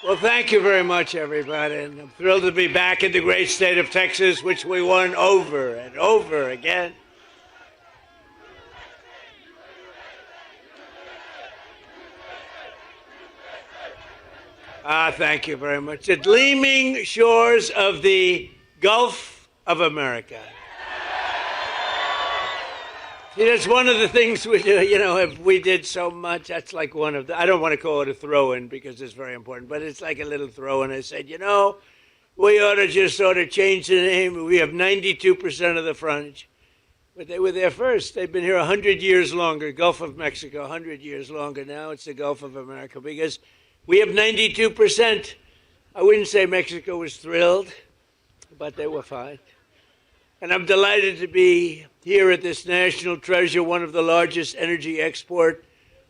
Well, thank you very much, everybody. And I'm thrilled to be back in the great state of Texas, which we won over and over again. Thank you very much. The gleaming shores of the Gulf of America. See, that's one of the things we do. You know, if we did so much, that's like one of the, I don't want to call it a throw-in because it's very important, but it's like a little throw-in. I said, you know, we ought to just sort of change the name. We have 92% of the frontage. But they were there first. They've been here 100 years longer. Gulf of Mexico, 100 years longer. Now it's the Gulf of America because we have 92%. I wouldn't say Mexico was thrilled, but they were fine. And I'm delighted to be here at this national treasure, one of the largest energy export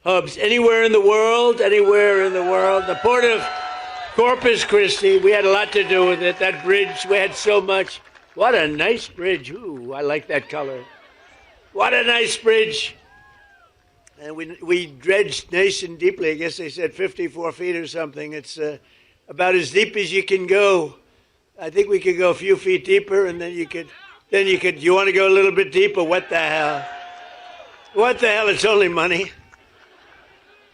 hubs anywhere in the world, The port of Corpus Christi, we had a lot to do with it. That bridge, we had so much. What a nice bridge. Ooh, I like that color. What a nice bridge. And we dredged nice and deeply. I guess they said 54 feet or something. It's about as deep as you can go. I think we could go a few feet deeper, and then you could, you want to go a little bit deeper? What the hell? What the hell? It's only money.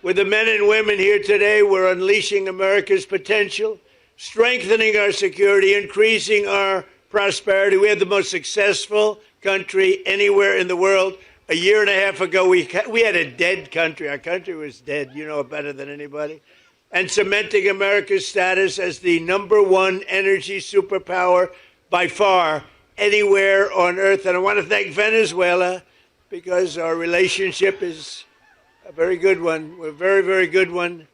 With the men and women here today, we're unleashing America's potential, strengthening our security, increasing our prosperity. We had the most successful country anywhere in the world. A year and a half ago, we had a dead country. Our country was dead. You know it better than anybody. And cementing America's status as the #1 energy superpower by far anywhere on earth. And I want to thank Venezuela because our relationship is a very good one. We're a very, very good one.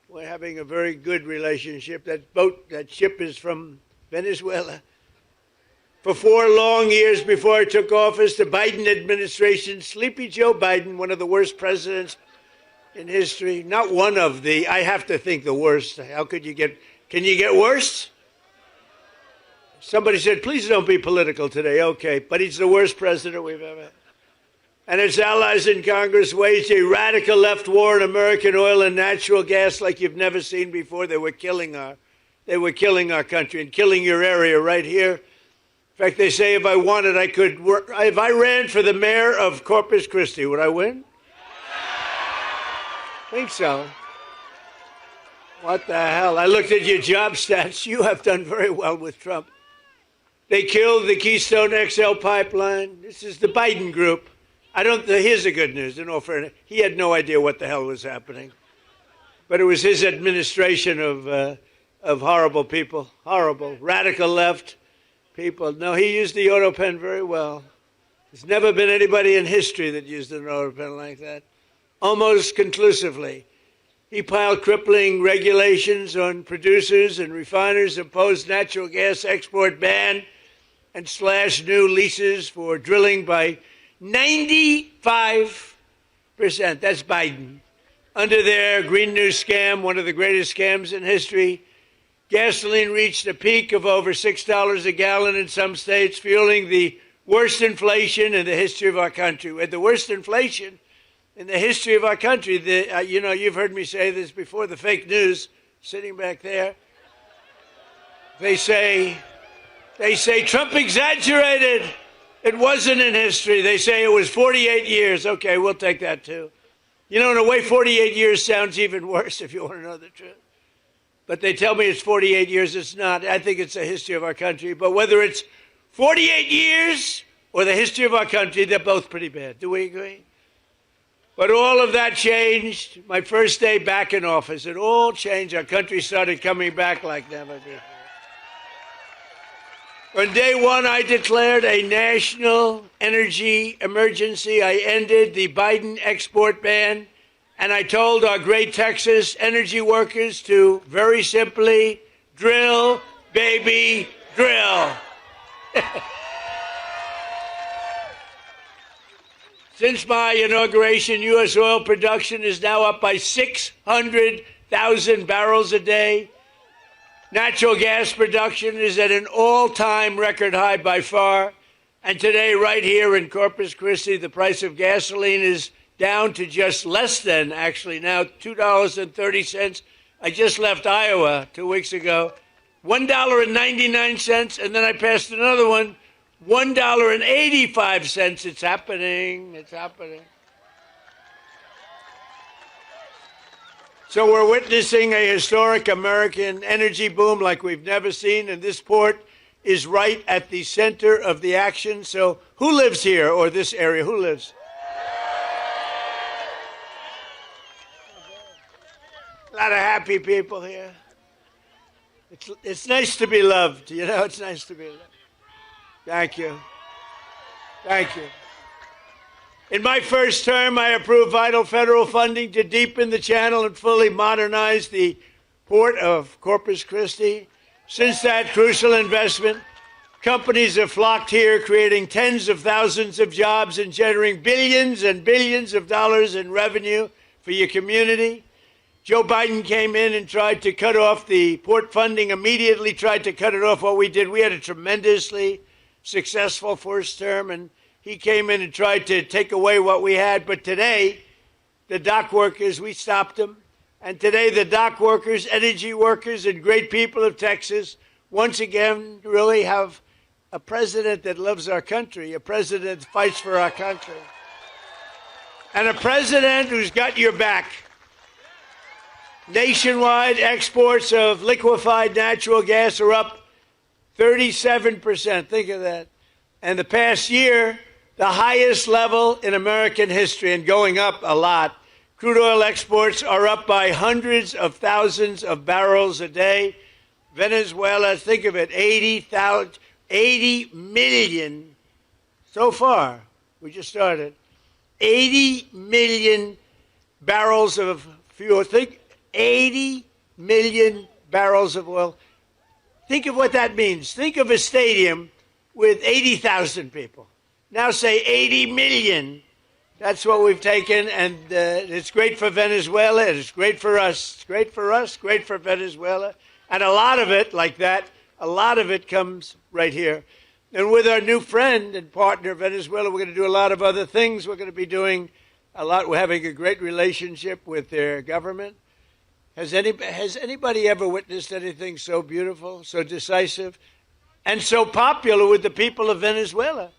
We're having a very good relationship. That ship is from Venezuela. For 4 long years before I took office, the Biden administration, Sleepy Joe Biden, one of the worst presidents in history, not one of the, I have to think the worst. How could you get, can you get worse? Somebody said, please don't be political today. Okay, but he's the worst president we've ever had. And its allies in Congress waged a radical left war on American oil and natural gas like you've never seen before. They were killing our country and killing your area right here. In fact, they say if I wanted, I could work. If I ran for the mayor of Corpus Christi, would I win? I think so. What the hell? I looked at your job stats. You have done very well with Trump. They killed the Keystone XL pipeline. This is the Biden group. Here's the good news, in all fairness. He had no idea what the hell was happening. But it was his administration of horrible people, horrible, radical left people. No, he used the auto pen very well. There's never been anybody in history that used an auto pen like that. Almost conclusively. He piled crippling regulations on producers and refiners, imposed natural gas export ban, and slashed new leases for drilling by 95%. That's Biden. Under their Green New scam, one of the greatest scams in history, gasoline reached a peak of over $6 a gallon in some states, fueling the worst inflation in the history of our country. We had the worst inflation in the history of our country. You've heard me say this before, the fake news sitting back there. They say Trump exaggerated. It wasn't in history. They say it was 48 years. Okay, we'll take that too. You know, in a way, 48 years sounds even worse if you want to know the truth. But they tell me it's 48 years. It's not. I think it's the history of our country. But whether it's 48 years or the history of our country, they're both pretty bad. Do we agree? But all of that changed. My first day back in office, it all changed. Our country started coming back like never before. On day one, I declared a national energy emergency. I ended the Biden export ban, and I told our great Texas energy workers to very simply drill, baby, drill. Since my inauguration, U.S. oil production is now up by 600,000 barrels a day. Natural gas production is at an all-time record high by far. And today, right here in Corpus Christi, the price of gasoline is down to just less than, actually now, $2.30 I just left Iowa 2 weeks ago. $1.99, and then I passed another one, $1.85. It's happening. It's happening. So we're witnessing a historic American energy boom like we've never seen, and this port is right at the center of the action. So who lives here or this area? Who lives? A lot of happy people here. It's nice to be loved, you know, it's nice to be loved. Thank you. Thank you. In my first term, I approved vital federal funding to deepen the channel and fully modernize the port of Corpus Christi. Since that crucial investment, companies have flocked here, creating tens of thousands of jobs and generating billions and billions of dollars in revenue for your community. Joe Biden came in and tried to cut off the port funding, immediately tried to cut it off. What we did, we had a tremendously successful first term, and he came in and tried to take away what we had. But today, the dock workers, we stopped them. And today, the dock workers, energy workers, and great people of Texas once again really have a president that loves our country, a president that fights for our country, and a president who's got your back. Nationwide exports of liquefied natural gas are up 37%. Think of that. And the past year, the highest level in American history, and going up a lot. Crude oil exports are up by hundreds of thousands of barrels a day. Venezuela, think of it, 80 million so far. We just started. 80 million barrels of fuel. Think 80 million barrels of oil. Think of what that means. Think of a stadium with 80,000 people. Now say 80 million. That's what we've taken, and it's great for Venezuela, and it's great for us. It's great for us, great for Venezuela. And a lot of it, like that, a lot of it comes right here. And with our new friend and partner, Venezuela, we're going to do a lot of other things. We're going to be doing a lot. We're having a great relationship with their government. Has anybody ever witnessed anything so beautiful, so decisive, and so popular with the people of Venezuela?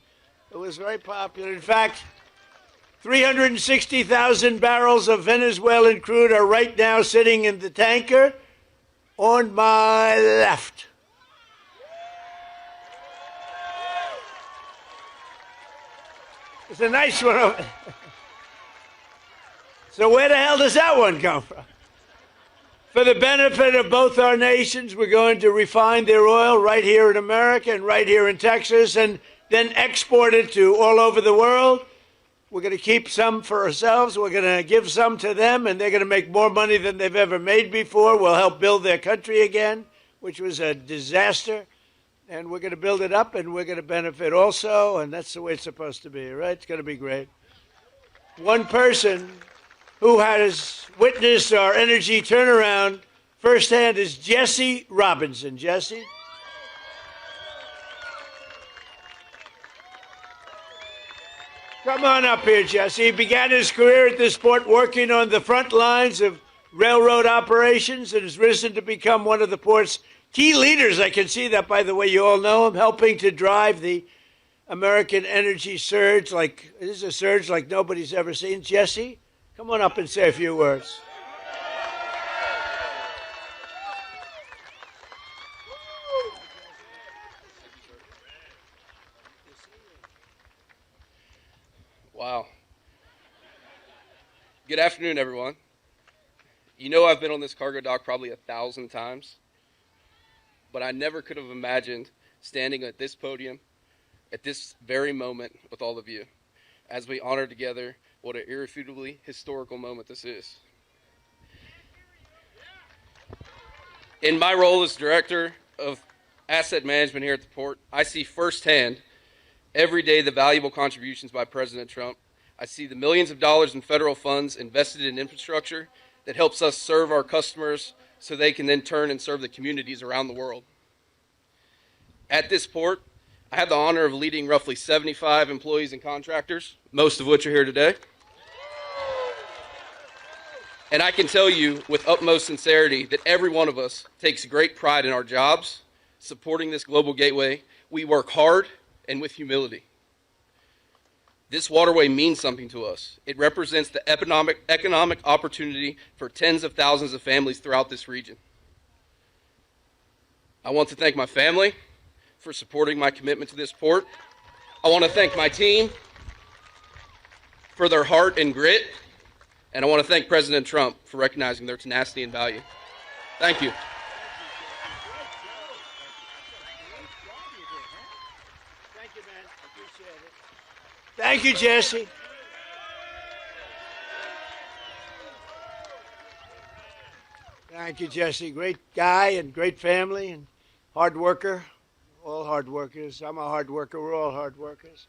It was very popular. In fact, 360,000 barrels of Venezuelan crude are right now sitting in the tanker on my left. It's a nice one. So where the hell does that one come from? For the benefit of both our nations, we're going to refine their oil right here in America and right here in Texas, and then export it to all over the world. We're going to keep some for ourselves. We're going to give some to them, and they're going to make more money than they've ever made before. We'll help build their country again, which was a disaster. And we're going to build it up, and we're going to benefit also, and that's the way it's supposed to be, right? It's going to be great. One person who has witnessed our energy turnaround firsthand is Jesse Robinson. Jesse? Come on up here, Jesse. He began his career at this port working on the front lines of railroad operations and has risen to become one of the port's key leaders. I can see that, by the way. You all know him, helping to drive the American energy surge. It is a surge like nobody's ever seen. Jesse, come on up and say a few words. Wow. Good afternoon, everyone. You know I've been on this cargo dock probably 1,000 times, but I never could have imagined standing at this podium at this very moment with all of you as we honor together what an irrefutably historical moment this is. In my role as Director of Asset Management here at the port, I see firsthand every day the valuable contributions by President Trump. I see the millions of dollars in federal funds invested in infrastructure that helps us serve our customers so they can then turn and serve the communities around the world. At this port, I have the honor of leading roughly 75 employees and contractors, most of which are here today. And I can tell you with utmost sincerity that every one of us takes great pride in our jobs, supporting this global gateway. We work hard and with humility. This waterway means something to us. It represents the economic opportunity for tens of thousands of families throughout this region. I want to thank my family for supporting my commitment to this port. I want to thank my team for their heart and grit. And I want to thank President Trump for recognizing their tenacity and value. Thank you. Thank you, man. I appreciate it. Thank you, Jesse. Thank you, Jesse. Great guy and great family and hard worker. All hard workers. I'm a hard worker. We're all hard workers.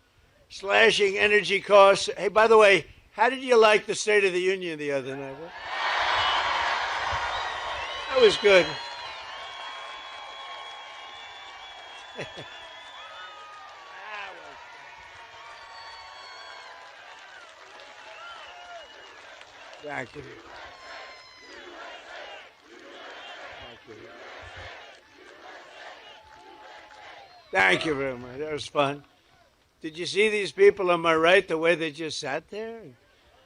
Slashing energy costs. Hey, by the way, how did you like the State of the Union the other night? That was good. Thank you. Thank you very much. That was fun. Did you see these people on my right, the way they just sat there?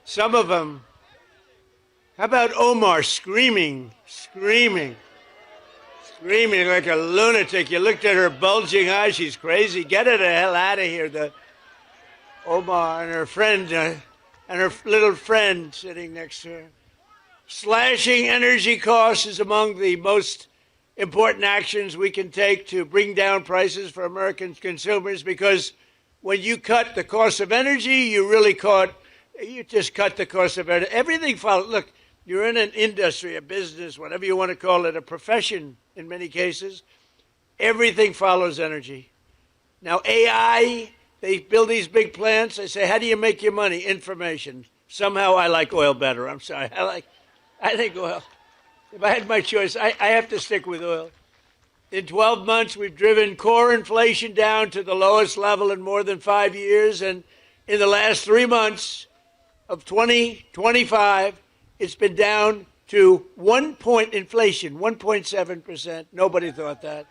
Some of them. How about Omar screaming like a lunatic? You looked at her bulging eyes. She's crazy. Get her the hell out of here. The Omar and her friend, and her little friend sitting next to her. Slashing energy costs is among the most important actions we can take to bring down prices for American consumers, because when you cut the cost of energy, you just cut the cost of energy. Everything follows. Look, you're in an industry, a business, whatever you want to call it, a profession in many cases. Everything follows energy. Now, AI, they build these big plants. They say, how do you make your money? Information. Somehow I like oil better. I'm sorry. I think oil. If I had my choice, I have to stick with oil. In 12 months, we've driven core inflation down to the lowest level in more than 5 years. And in the last 3 months of 2025, it's been down to 1% inflation, 1.7%. Nobody thought that.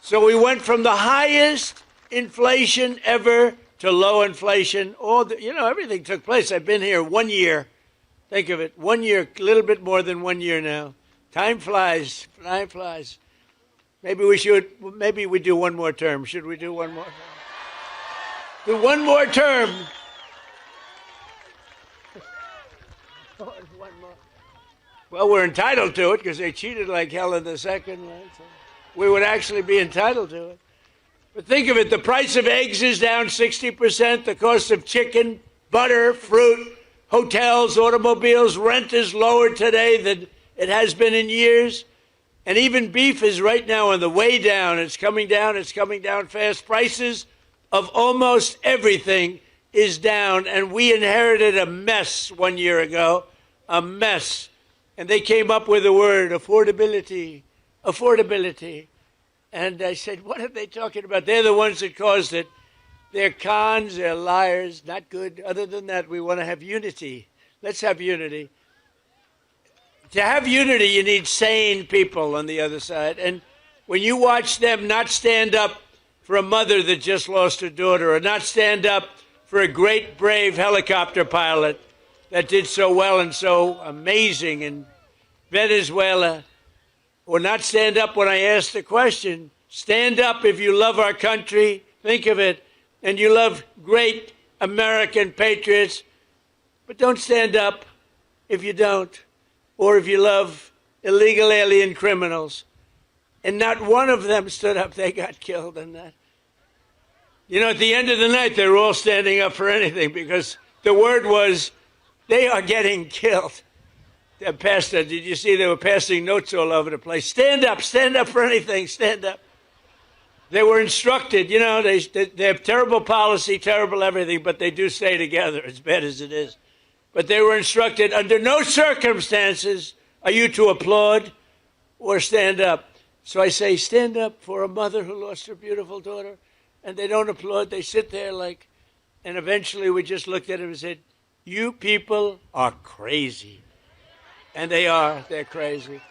So we went from the highest inflation ever to low inflation. Everything took place. I've been here 1 year. Think of it, 1 year, a little bit more than 1 year now. Time flies, time flies. Maybe we do one more term. Should we do one more? Do one more term. One more. Well, we're entitled to it because they cheated like hell in the second one. So we would actually be entitled to it. But think of it, the price of eggs is down 60%, the cost of chicken, butter, fruit, hotels, automobiles, rent is lower today than it has been in years. And even beef is right now on the way down. It's coming down fast. Prices of almost everything is down. And we inherited a mess 1 year ago, a mess. And they came up with the word affordability. And I said, what are they talking about? They're the ones that caused it. They're cons, they're liars, not good. Other than that, we want to have unity. Let's have unity. To have unity, you need sane people on the other side. And when you watch them not stand up for a mother that just lost her daughter, or not stand up for a great, brave helicopter pilot that did so well and so amazing in Venezuela, or not stand up when I ask the question, stand up if you love our country, think of it, and you love great American patriots, but don't stand up if you don't, or if you love illegal alien criminals. And not one of them stood up. They got killed in that. At the end of the night, they were all standing up for anything because the word was, they are getting killed. Did you see they were passing notes all over the place? Stand up for anything, stand up. They were instructed, they have terrible policy, terrible everything, but they do stay together, as bad as it is. But they were instructed, under no circumstances are you to applaud or stand up. So I say, stand up for a mother who lost her beautiful daughter, and they don't applaud. They sit there and eventually we just looked at him and said, you people are crazy. And they are. They're crazy.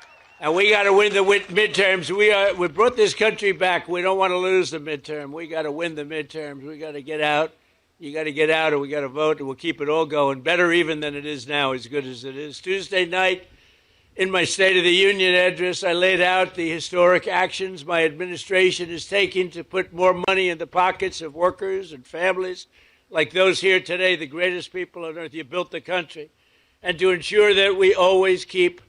And we got to win the midterms. We brought this country back. We don't want to lose the midterm. We got to win the midterms. We got to get out. You got to get out, or we got to vote, and we'll keep it all going. Better even than it is now, as good as it is. Tuesday night, in my State of the Union address, I laid out the historic actions my administration is taking to put more money in the pockets of workers and families like those here today, the greatest people on earth. You built the country. And to ensure that we always keep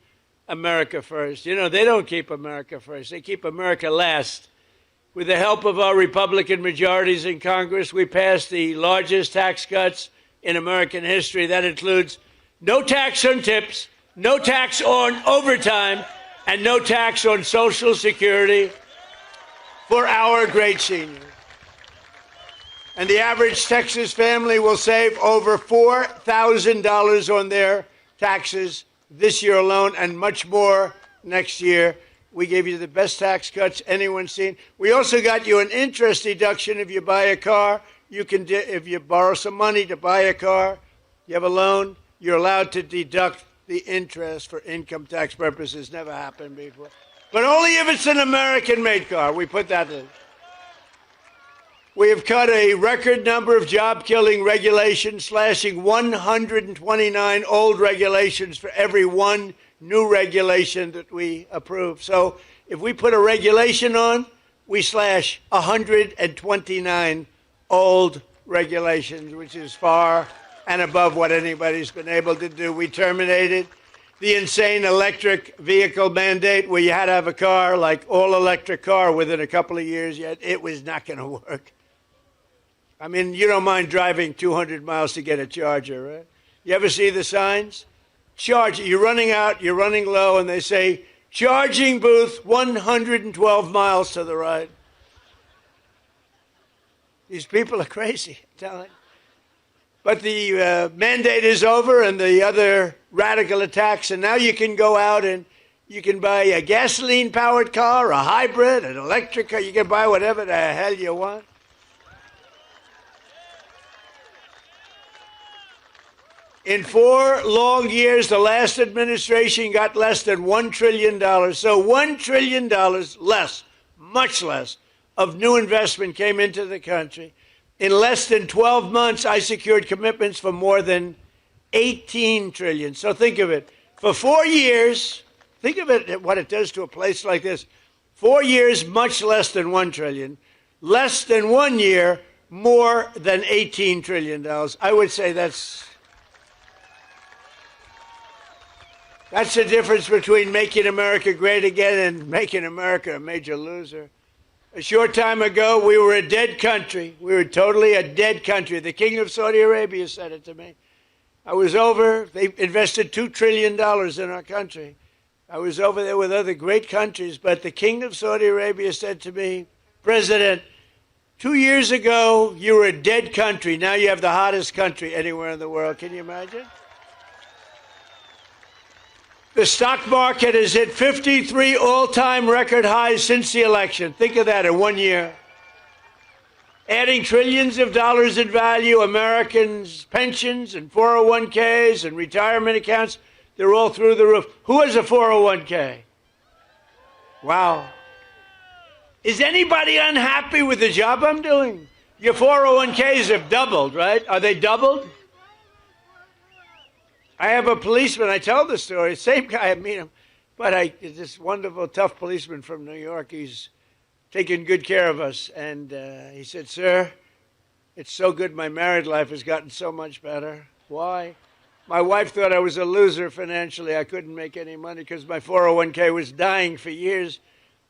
America first. You know, they don't keep America first. They keep America last. With the help of our Republican majorities in Congress, we passed the largest tax cuts in American history. That includes no tax on tips, no tax on overtime, and no tax on Social Security for our great seniors. And the average Texas family will save over $4,000 on their taxes this year alone, and much more next year. We gave you the best tax cuts anyone's seen. We also got you an interest deduction if you buy a car. You can, if you borrow some money to buy a car, you have a loan, you're allowed to deduct the interest for income tax purposes. Never happened before. But only if it's an American-made car. We put that in. We have cut a record number of job-killing regulations, slashing 129 old regulations for every one new regulation that we approve. So if we put a regulation on, we slash 129 old regulations, which is far and above what anybody's been able to do. We terminated the insane electric vehicle mandate where you had to have a car, like all-electric car, within a couple of years, yet it was not going to work. I mean, you don't mind driving 200 miles to get a charger, right? You ever see the signs? Charge, you're running out, you're running low, and they say, charging booth 112 miles to the right. These people are crazy, I'm telling you. But the mandate is over and the other radical attacks, and now you can go out and you can buy a gasoline-powered car, a hybrid, an electric car. You can buy whatever the hell you want. In 4 long years, the last administration got less than $1 trillion. So $1 trillion less, much less, of new investment came into the country. In less than 12 months, I secured commitments for more than $18 trillion. So think of it. For 4 years, think of it, what it does to a place like this. 4 years, much less than $1 trillion. Less than 1 year, more than $18 trillion. I would say that's the difference between making America great again and making America a major loser. A short time ago, we were a dead country. We were totally a dead country. The King of Saudi Arabia said it to me. I was over. They invested $2 trillion in our country. I was over there with other great countries, but the King of Saudi Arabia said to me, President, 2 years ago, you were a dead country. Now you have the hottest country anywhere in the world. Can you imagine? The stock market has hit 53 all-time record highs since the election. Think of that in 1 year. Adding trillions of dollars in value, Americans' pensions and 401ks and retirement accounts, they're all through the roof. Who has a 401k? Wow. Is anybody unhappy with the job I'm doing? Your 401ks have doubled, right? Are they doubled? I have a policeman, I tell the story, same guy, I meet him, but this wonderful, tough policeman from New York, he's taking good care of us. And he said, sir, it's so good my married life has gotten so much better. Why? My wife thought I was a loser financially. I couldn't make any money because my 401k was dying for years.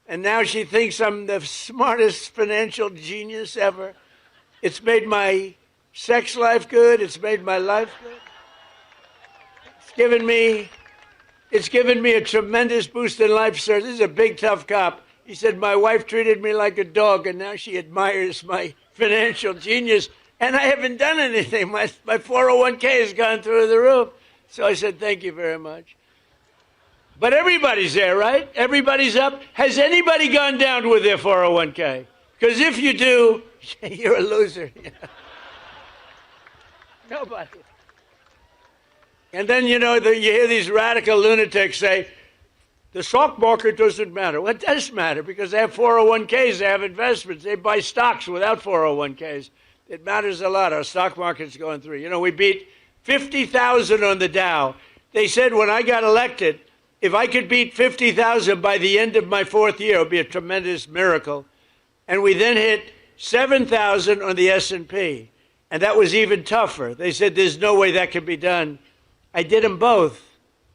And now she thinks I'm the smartest financial genius ever. It's made my sex life good. It's made my life good. It's given me a tremendous boost in life, sir. This is a big, tough cop. He said, my wife treated me like a dog, and now she admires my financial genius, and I haven't done anything. My 401k has gone through the roof. So I said, thank you very much. But everybody's there, right? Everybody's up. Has anybody gone down with their 401k? Because if you do, you're a loser. Nobody. And then, you hear these radical lunatics say, the stock market doesn't matter. Well, it does matter because they have 401ks, they have investments, they buy stocks without 401ks. It matters a lot. Our stock market's going through. We beat 50,000 on the Dow. They said when I got elected, if I could beat 50,000 by the end of my 4th year, it would be a tremendous miracle. And we then hit 7,000 on the S&P. And that was even tougher. They said there's no way that could be done. I did them both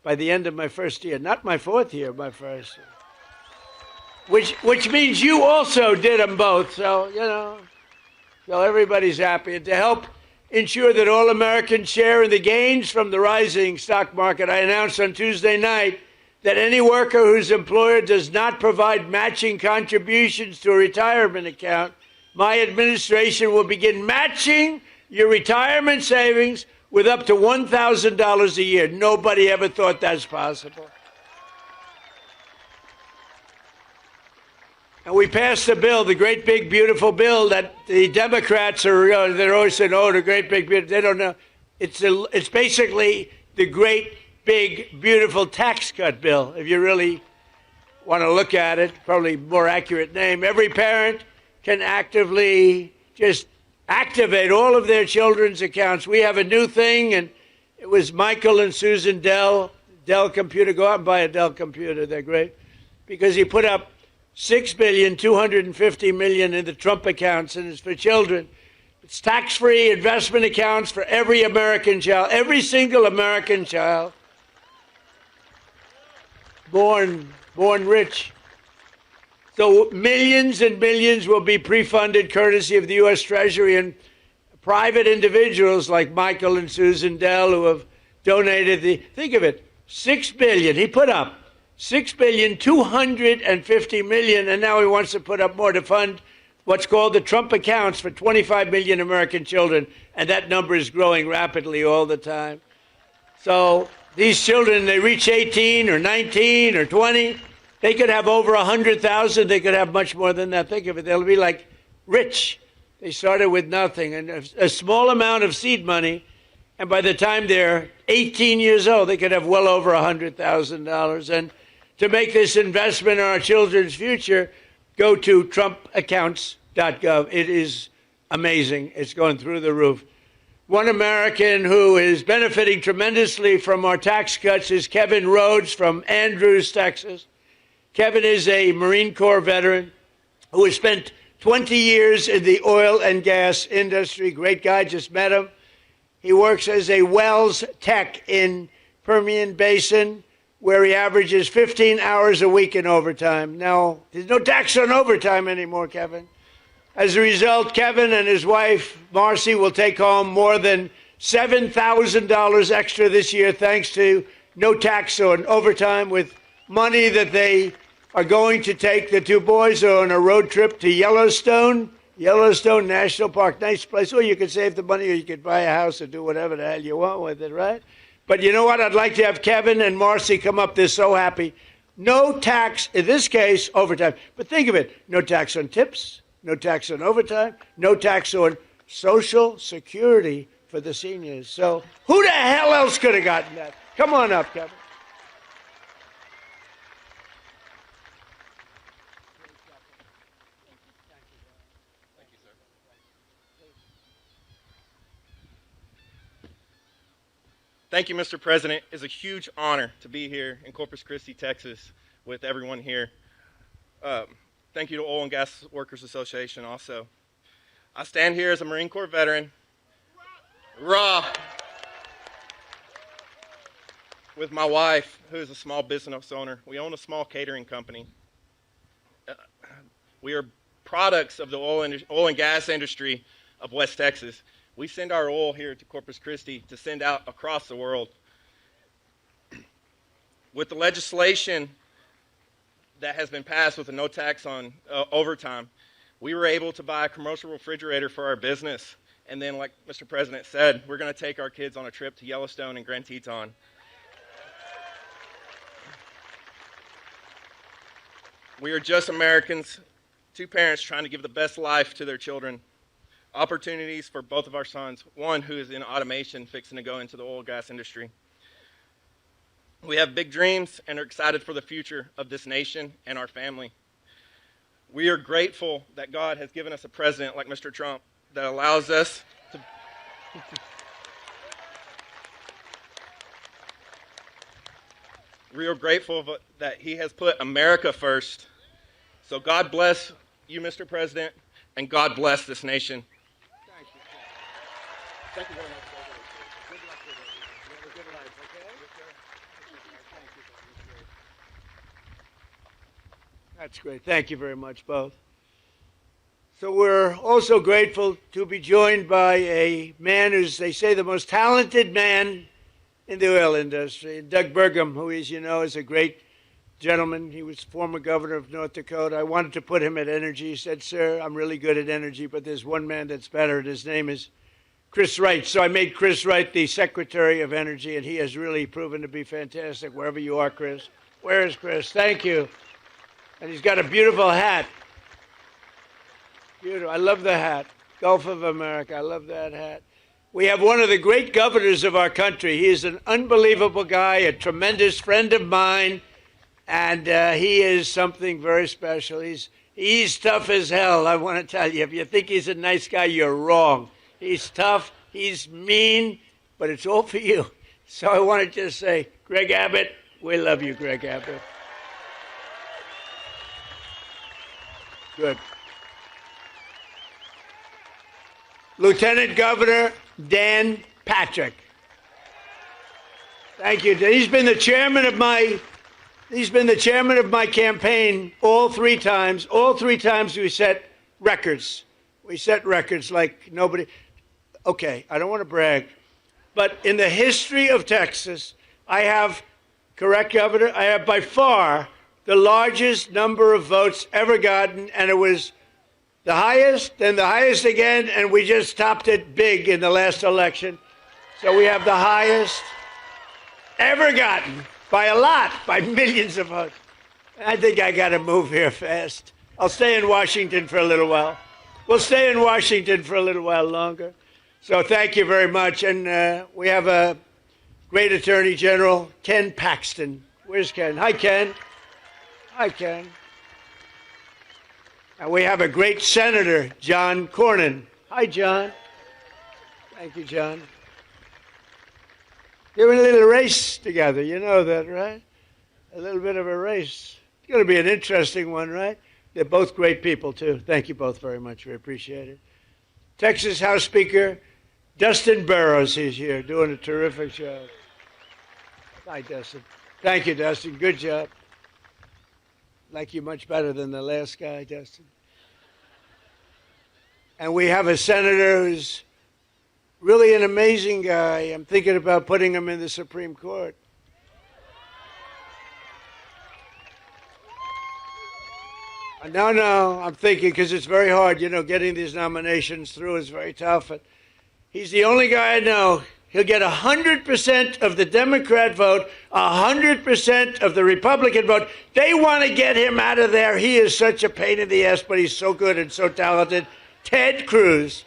by the end of my 1st year. Not my 4th year, my first. Which means you also did them both. So, so everybody's happy. And to help ensure that all Americans share in the gains from the rising stock market, I announced on Tuesday night that any worker whose employer does not provide matching contributions to a retirement account, my administration will begin matching your retirement savings with up to $1,000 a year. Nobody ever thought that's possible. And we passed a bill, the great big beautiful bill that the Democrats they're always saying, oh, the great big beautiful. They don't know. It's basically the great big beautiful tax cut bill. If you really want to look at it, probably more accurate name. Every parent can actively just activate all of their children's accounts. We have a new thing, and it was Michael and Susan Dell Computer. Go out and buy a Dell computer. They're great. Because he put up $6,250,000,000 in the Trump accounts, and it's for children. It's tax-free investment accounts for every American child, every single American child born rich. So millions and millions will be pre-funded courtesy of the U.S. Treasury and private individuals like Michael and Susan Dell who have donated think of it, $6 billion. He put up $6,250,000,000, and now he wants to put up more to fund what's called the Trump accounts for 25 million American children, and that number is growing rapidly all the time. So these children, they reach 18 or 19 or 20, they could have over 100,000. They could have much more than that. Think of it. They'll be like rich. They started with nothing and a small amount of seed money, and by the time they're 18 years old, they could have well over $100,000. And to make this investment in our children's future, go to trumpaccounts.gov. It is amazing. It's going through the roof. One American who is benefiting tremendously from our tax cuts is Kevin Rhodes from Andrews, Texas. Kevin is a Marine Corps veteran who has spent 20 years in the oil and gas industry. Great guy, just met him. He works as a wells tech in Permian Basin, where he averages 15 hours a week in overtime. Now, there's no tax on overtime anymore, Kevin. As a result, Kevin and his wife, Marcy, will take home more than $7,000 extra this year thanks to no tax on overtime, with money that they are going to take. The two boys on a road trip to Yellowstone National Park. Nice place. Well, you could save the money or you could buy a house or do whatever the hell you want with it, right? But you know what? I'd like to have Kevin and Marcy come up. They're so happy. No tax, in this case, overtime. But think of it. No tax on tips, no tax on overtime, no tax on Social Security for the seniors. So who the hell else could have gotten that? Come on up, Kevin. Thank you, Mr. President. It's a huge honor to be here in Corpus Christi, Texas, with everyone here. Thank you to Oil and Gas Workers Association also. I stand here as a Marine Corps veteran, with my wife, who is a small business owner. We own a small catering company. We are products of the oil and gas industry of West Texas. We send our oil here to Corpus Christi to send out across the world. With the legislation that has been passed with a no tax on overtime, we were able to buy a commercial refrigerator for our business. And then, like Mr. President said, we're going to take our kids on a trip to Yellowstone and Grand Teton. We are just Americans, two parents trying to give the best life to their children. Opportunities for both of our sons, one who is in automation fixing to go into the oil and gas industry. We have big dreams and are excited for the future of this nation and our family. We are grateful that God has given us a president like Mr. Trump that allows us to we are grateful that he has put America first. So God bless you, Mr. President, and God bless this nation. Thank you. Thank you very much. Good luck with it. You have a good life, okay? Thank you. That's great. Thank you very much, both. So we're also grateful to be joined by a man who's, they say, the most talented man in the oil industry. Doug Burgum, who, as you know, is a great gentleman. He was former governor of North Dakota. I wanted to put him at energy. He said, sir, I'm really good at energy, but there's one man that's better, and his name is Chris Wright. So I made Chris Wright the Secretary of Energy, and he has really proven to be fantastic, wherever you are, Chris. Where is Chris? Thank you. And he's got a beautiful hat. Beautiful. I love the hat. Gulf of America. I love that hat. We have one of the great governors of our country. He is an unbelievable guy, a tremendous friend of mine, and he is something very special. He's tough as hell, I want to tell you. If you think he's a nice guy, you're wrong. He's tough, he's mean, but it's all for you. So I want to just say, Greg Abbott, we love you, Greg Abbott. Good. Lieutenant Governor Dan Patrick. Thank you. He's been the chairman of my campaign all three times. All three times we set records. We set records like nobody. Okay, I don't want to brag, but in the history of Texas, I have, correct, Governor, I have by far the largest number of votes ever gotten, and it was the highest, then the highest again, and we just topped it big in the last election. So we have the highest ever gotten, by a lot, by millions of votes. I think I got to move here fast. I'll stay in Washington for a little while. We'll stay in Washington for a little while longer. So thank you very much. And we have a great Attorney General, Ken Paxton. Where's Ken? Hi, Ken. Hi, Ken. And we have a great Senator, John Cornyn. Hi, John. Thank you, John. They're in a little race together. You know that, right? A little bit of a race. It's going to be an interesting one, right? They're both great people, too. Thank you both very much. We appreciate it. Texas House Speaker Dustin Burrows is here, doing a terrific job. Hi, Dustin. Thank you, Dustin. Good job. Like you much better than the last guy, Dustin. And we have a senator who's really an amazing guy. I'm thinking about putting him in the Supreme Court. No, I'm thinking, because it's very hard, you know, getting these nominations through is very tough. And he's the only guy I know. He'll get 100% of the Democrat vote, 100% of the Republican vote. They want to get him out of there. He is such a pain in the ass, but he's so good and so talented. Ted Cruz.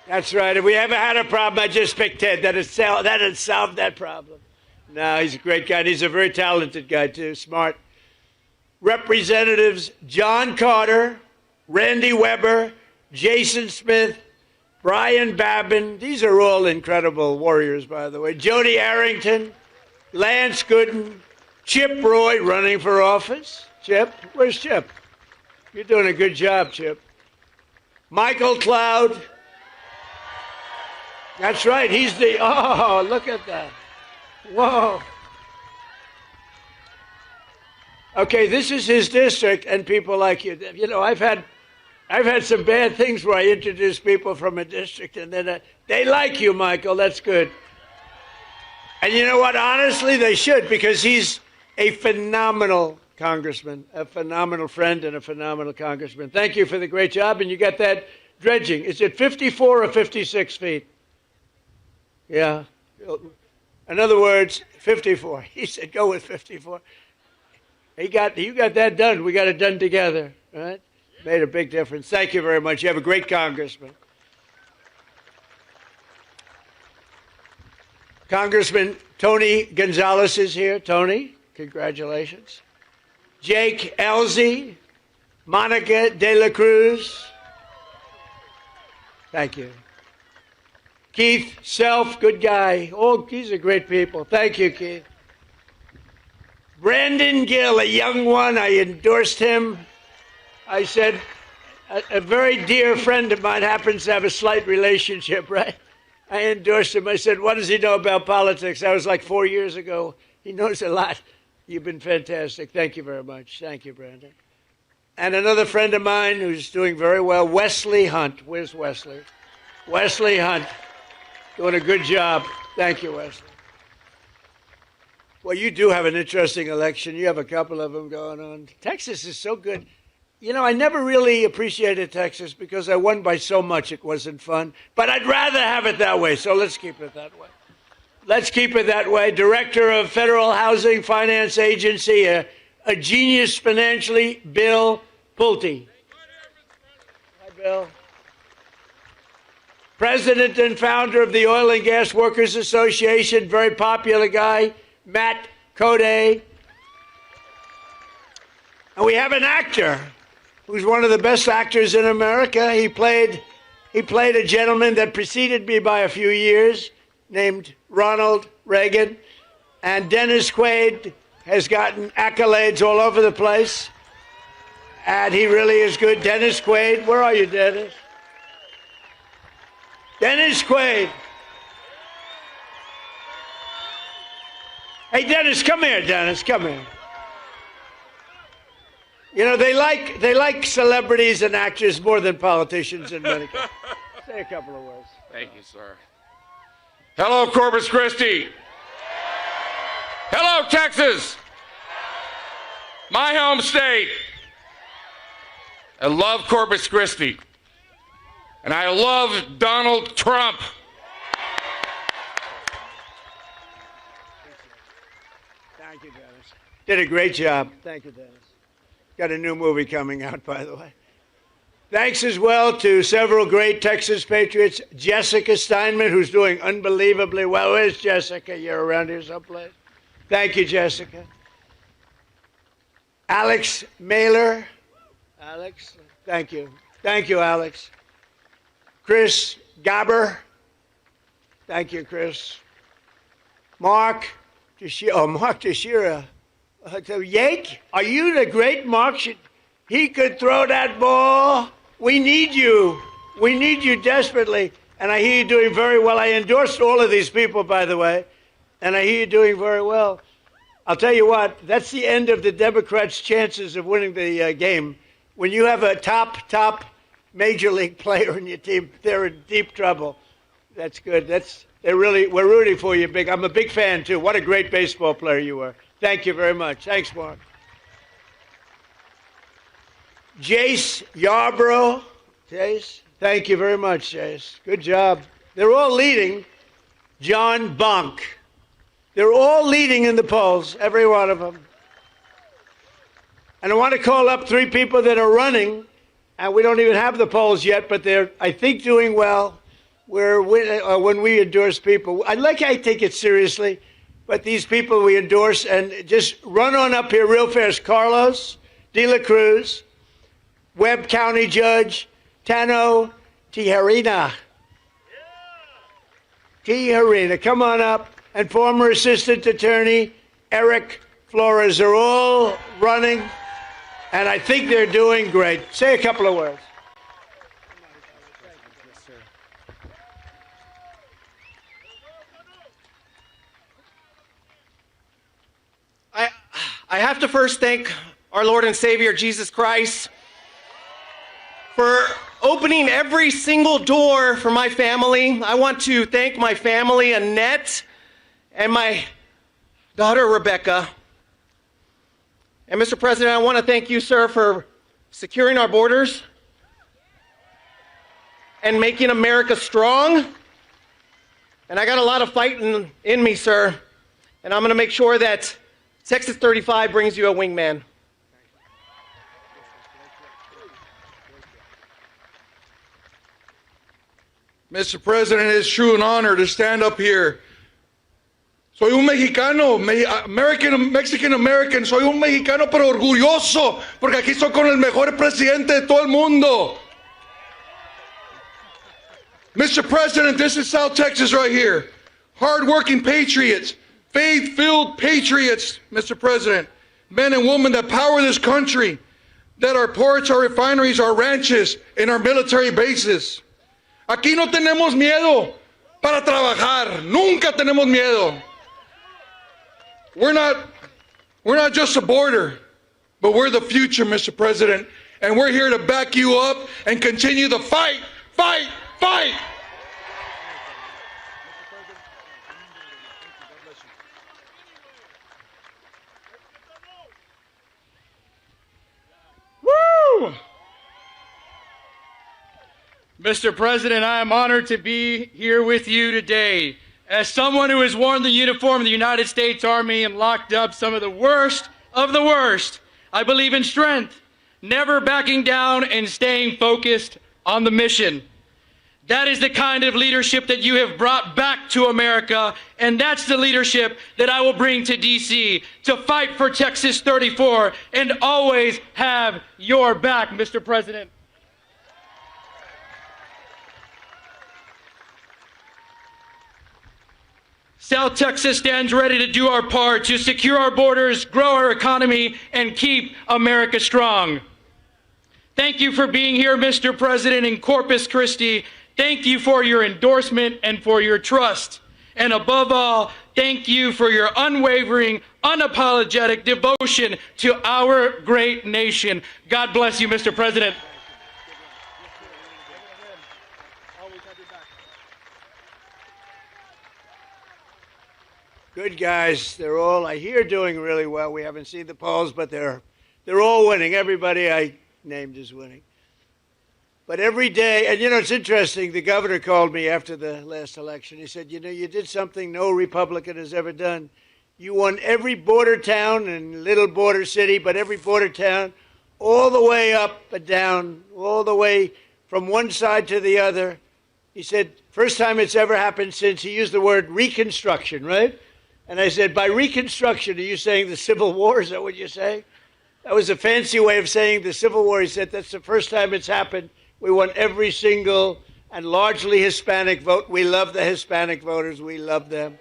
That's right. If we ever had a problem, I just picked Ted. That'd solve that problem. No, he's a great guy. And he's a very talented guy, too. Smart. Representatives John Carter, Randy Weber, Jason Smith, Brian Babin. These are all incredible warriors, by the way. Jody Arrington, Lance Gooden, Chip Roy running for office. Chip? Where's Chip? You're doing a good job, Chip. Michael Cloud. That's right. He's the, oh, look at that. Whoa. Okay, this is his district, and people like you. You know, I've had some bad things where I introduce people from a district, and then they like you, Michael. That's good. And you know what? Honestly, they should, because he's a phenomenal congressman, a phenomenal friend, and a phenomenal congressman. Thank you for the great job, and you got that dredging. Is it 54 or 56 feet? Yeah. In other words, 54. He said, go with 54. You got that done. We got it done together, right? Made a big difference. Thank you very much. You have a great congressman. Congressman Tony Gonzalez is here. Tony, congratulations. Jake Elzey, Monica De La Cruz. Thank you. Keith Self, good guy. Oh, these are great people. Thank you, Keith. Brandon Gill, a young one. I endorsed him. I said, a very dear friend of mine happens to have a slight relationship, right? I endorsed him. I said, what does he know about politics? That was like 4 years ago. He knows a lot. You've been fantastic. Thank you very much. Thank you, Brandon. And another friend of mine who's doing very well, Wesley Hunt. Where's Wesley? Wesley Hunt, doing a good job. Thank you, Wesley. Well, you do have an interesting election. You have a couple of them going on. Texas is so good. You know, I never really appreciated Texas because I won by so much it wasn't fun. But I'd rather have it that way, so let's keep it that way. Let's keep it that way. Director of Federal Housing Finance Agency, a genius financially, Bill Pulte. Hi, Bill. President and founder of the Oil and Gas Workers Association, very popular guy, Matt Code. And we have an actor who's one of the best actors in America. He played a gentleman that preceded me by a few years named Ronald Reagan. And Dennis Quaid has gotten accolades all over the place. And he really is good. Dennis Quaid, where are you, Dennis? Dennis Quaid. Hey, Dennis, come here, Dennis, come here. You know, they like celebrities and actors more than politicians in many cases. Say a couple of words. Thank you, sir. Hello, Corpus Christi. Hello, Texas. My home state. I love Corpus Christi. And I love Donald Trump. Thank you, Dennis. Did a great job. Thank you, Dennis. Got a new movie coming out, by the way. Thanks as well to several great Texas patriots. Jessica Steinman, who's doing unbelievably well. Where's Jessica? You're around here someplace. Thank you, Jessica. Alex Mailer. Alex, thank you. Thank you, Alex. Chris Gabber. Thank you, Chris. Mark Teixeira. Yake, are you the great Mark? He could throw that ball. We need you. We need you desperately. And I hear you doing very well. I endorsed all of these people, by the way. And I hear you doing very well. I'll tell you what, that's the end of the Democrats' chances of winning the game. When you have a top major league player in your team, they're in deep trouble. That's good. We're rooting for you, big. I'm a big fan, too. What a great baseball player you were. Thank you very much. Thanks, Mark. Jace Yarborough. Jace, thank you very much, Jace. Good job. They're all leading. John Bonk. They're all leading in the polls, every one of them. And I want to call up 3 people that are running, and we don't even have the polls yet, but they're, I think, doing well. When we endorse people, I take it seriously. But these people we endorse, and just run on up here real fast. Carlos De La Cruz, Webb County Judge Tano Tijerina. Tijerina, come on up. And former Assistant Attorney Eric Flores are all running, and I think they're doing great. Say a couple of words. I have to first thank our Lord and Savior, Jesus Christ, for opening every single door for my family. I want to thank my family, Annette, and my daughter, Rebecca. And Mr. President, I want to thank you, sir, for securing our borders and making America strong. And I got a lot of fight in me, sir. And I'm going to make sure that Texas 35 brings you a wingman. Mr. President, it's true an honor to stand up here. Soy un mexicano, Mexican American, soy un mexicano pero orgulloso, porque aquí estoy con el mejor presidente de todo el mundo. Mr. President, this is South Texas right here. Hard-working patriots, faith-filled patriots, Mr. President. Men and women that power this country, that our ports, our refineries, our ranches, and our military bases. Aquí no tenemos miedo para trabajar. Nunca tenemos miedo. We're not just a border, but we're the future, Mr. President. And we're here to back you up and continue the fight, fight, fight. Woo! Mr. President, I am honored to be here with you today. As someone who has worn the uniform of the United States Army and locked up some of the worst, I believe in strength, never backing down and staying focused on the mission. That is the kind of leadership that you have brought back to America, and that's the leadership that I will bring to D.C. to fight for Texas 34 and always have your back, Mr. President. South Texas stands ready to do our part to secure our borders, grow our economy, and keep America strong. Thank you for being here, Mr. President, in Corpus Christi. Thank you for your endorsement and for your trust. And above all, thank you for your unwavering, unapologetic devotion to our great nation. God bless you, Mr. President. Good guys. They're all, I hear, doing really well. We haven't seen the polls, but they're all winning. Everybody I named is winning. But every day, and it's interesting, the governor called me after the last election. He said, you did something no Republican has ever done. You won every border town and little border city, but every border town, all the way up and down, all the way from one side to the other. He said, first time it's ever happened since, he used the word Reconstruction, right? And I said, by Reconstruction, are you saying the Civil War? Is that what you're saying? That was a fancy way of saying the Civil War. He said, that's the first time it's happened. We won every single and largely Hispanic vote. We love the Hispanic voters. We love them.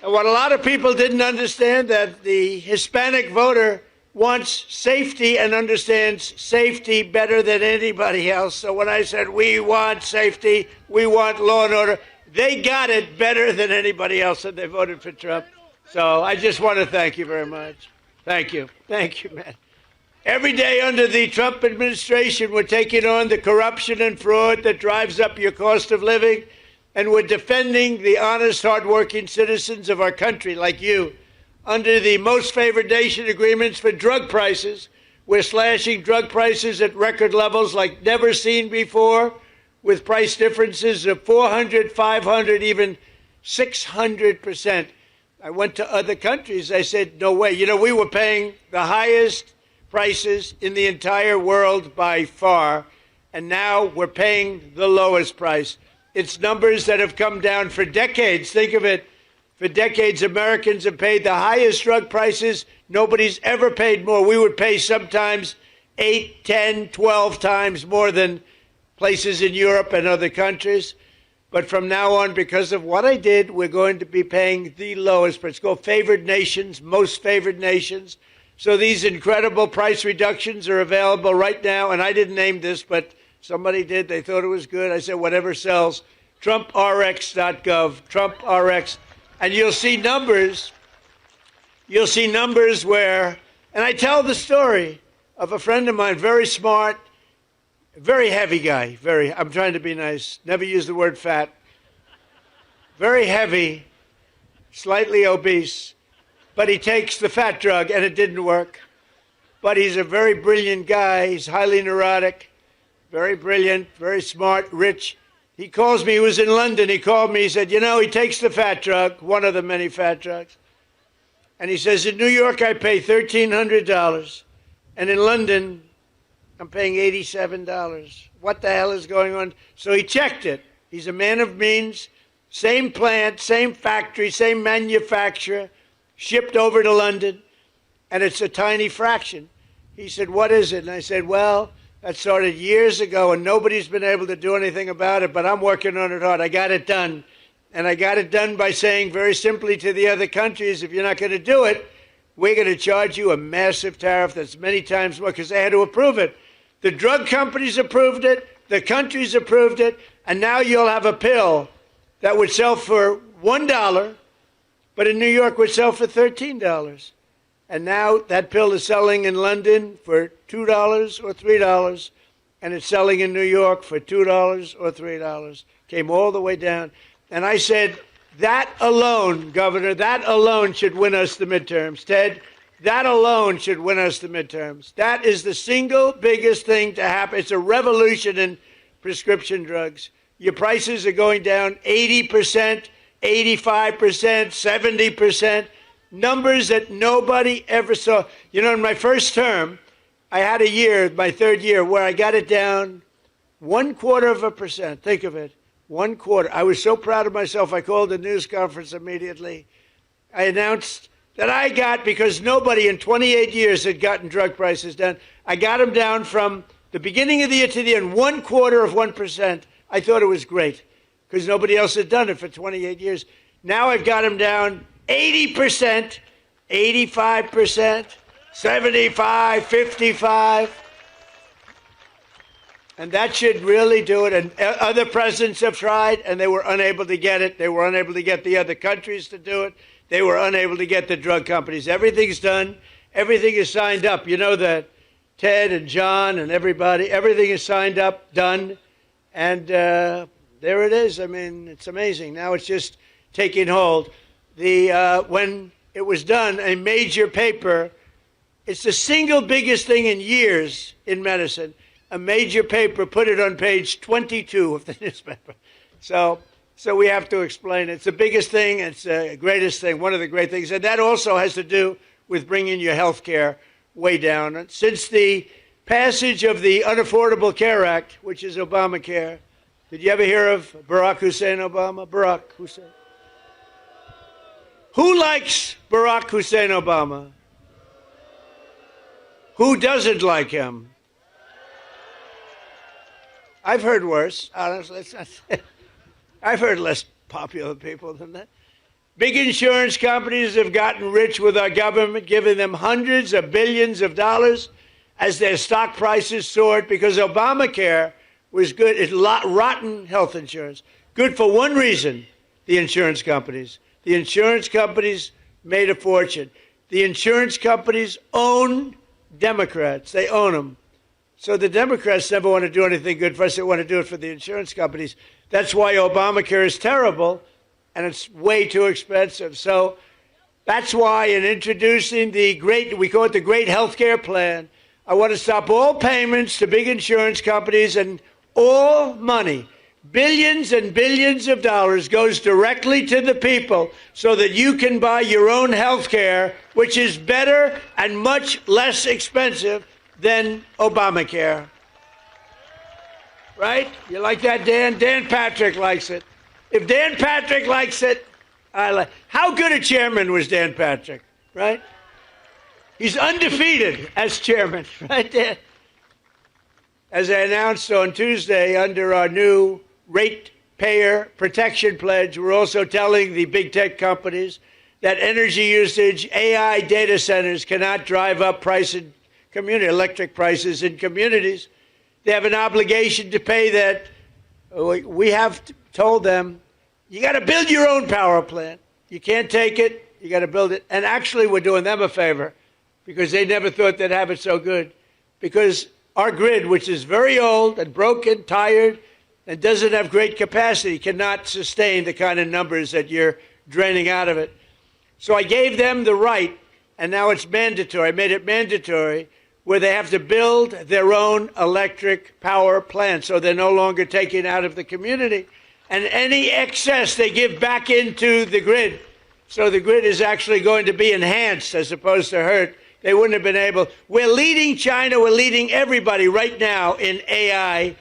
And what a lot of people didn't understand, that the Hispanic voter wants safety and understands safety better than anybody else. So when I said we want safety, we want law and order, they got it better than anybody else, and they voted for Trump. So I just want to thank you very much. Thank you. Thank you, man. Every day under the Trump administration, we're taking on the corruption and fraud that drives up your cost of living, and we're defending the honest, hardworking citizens of our country like you. Under the most favored nation agreements for drug prices, we're slashing drug prices at record levels like never seen before, with price differences of 400, 500, even 600%. I went to other countries. I said, no way. We were paying the highest prices in the entire world by far, and now we're paying the lowest price. It's numbers that have come down for decades. Think of it. For decades, Americans have paid the highest drug prices. Nobody's ever paid more. We would pay sometimes 8, 10, 12 times more than places in Europe and other countries. But from now on, because of what I did, we're going to be paying the lowest price. It's called favored nations, most favored nations. So these incredible price reductions are available right now. And I didn't name this, but somebody did. They thought it was good. I said, whatever sells. TrumpRx.gov, TrumpRx. And you'll see numbers where, and I tell the story of a friend of mine, very smart, very heavy guy, I'm trying to be nice, never use the word fat, very heavy, slightly obese, but he takes the fat drug and it didn't work. But he's a very brilliant guy, he's highly neurotic, very brilliant, very smart, rich. He calls me, he was in London, he called me, he said, you know, he takes the fat drug, one of the many fat drugs, and he says, in New York I pay $1,300, and in London I'm paying $87. What the hell is going on? So he checked it. He's a man of means, same plant, same factory, same manufacturer, shipped over to London, and it's a tiny fraction. He said, what is it? And I said, well, that started years ago, and nobody's been able to do anything about it, but I'm working on it hard. I got it done. And I got it done by saying very simply to the other countries, if you're not going to do it, we're going to charge you a massive tariff that's many times more, because they had to approve it. The drug companies approved it, the countries approved it, and now you'll have a pill that would sell for $1, but in New York would sell for $13. And now that pill is selling in London for $2 or $3, and it's selling in New York for $2 or $3. Came all the way down. And I said, that alone, Governor, that alone should win us the midterms. Ted, that alone should win us the midterms. That is the single biggest thing to happen. It's a revolution in prescription drugs. Your prices are going down 80%, 85%, 70%, numbers that nobody ever saw. You know, in my first term, I had a year, my third year, where I got it down 0.25%. Think of it, 1/4. I was so proud of myself, I called a news conference immediately. I announced that I got, because nobody in 28 years had gotten drug prices down, I got them down from the beginning of the year to the end, 1/4%. I thought it was great, because nobody else had done it for 28 years. Now I've got them down 80%, 85%, 75, 55. And that should really do it. And other presidents have tried, and they were unable to get it. They were unable to get the other countries to do it. They were unable to get the drug companies. Everything's done. Everything is signed up. You know that, Ted and John and everybody, everything is signed up, done. And there it is. I mean, it's amazing. Now it's just taking hold. When it was done, a major paper, it's the single biggest thing in years in medicine. A major paper put it on page 22 of the newspaper. So we have to explain it. It's the biggest thing. It's the greatest thing, one of the great things. And that also has to do with bringing your health care way down. Since the passage of the Unaffordable Care Act, which is Obamacare, did you ever hear of Barack Hussein Obama? Barack Hussein. Who likes Barack Hussein Obama? Who doesn't like him? I've heard worse, honestly. I've heard less popular people than that. Big insurance companies have gotten rich with our government, giving them hundreds of billions of dollars as their stock prices soared, because Obamacare was good. It's rotten health insurance. Good for one reason, the insurance companies. The insurance companies made a fortune. The insurance companies own Democrats. They own them. So the Democrats never want to do anything good for us. They want to do it for the insurance companies. That's why Obamacare is terrible, and it's way too expensive. So that's why in introducing the great, we call it the Great Healthcare Plan, I want to stop all payments to big insurance companies, and all money, billions and billions of dollars, goes directly to the people so that you can buy your own health care, which is better and much less expensive than Obamacare. Right? You like that, Dan? Dan Patrick likes it. If Dan Patrick likes it, I like. How good a chairman was Dan Patrick, right? He's undefeated as chairman, right, Dan? As I announced on Tuesday, under our new ratepayer protection pledge, we're also telling the big tech companies that energy usage, AI data centers cannot drive up price in electric prices in communities. They have an obligation to pay that. We have told them, you got to build your own power plant. You can't take it. You got to build it. And actually, we're doing them a favor, because they never thought they'd have it so good. Because our grid, which is very old and broken, tired, and doesn't have great capacity, cannot sustain the kind of numbers that you're draining out of it. So I gave them the right, and now it's mandatory. I made it mandatory where they have to build their own electric power plant, so they're no longer taking out of the community. And any excess they give back into the grid. So the grid is actually going to be enhanced as opposed to hurt. They wouldn't have been able. We're leading China, we're leading everybody right now in AI.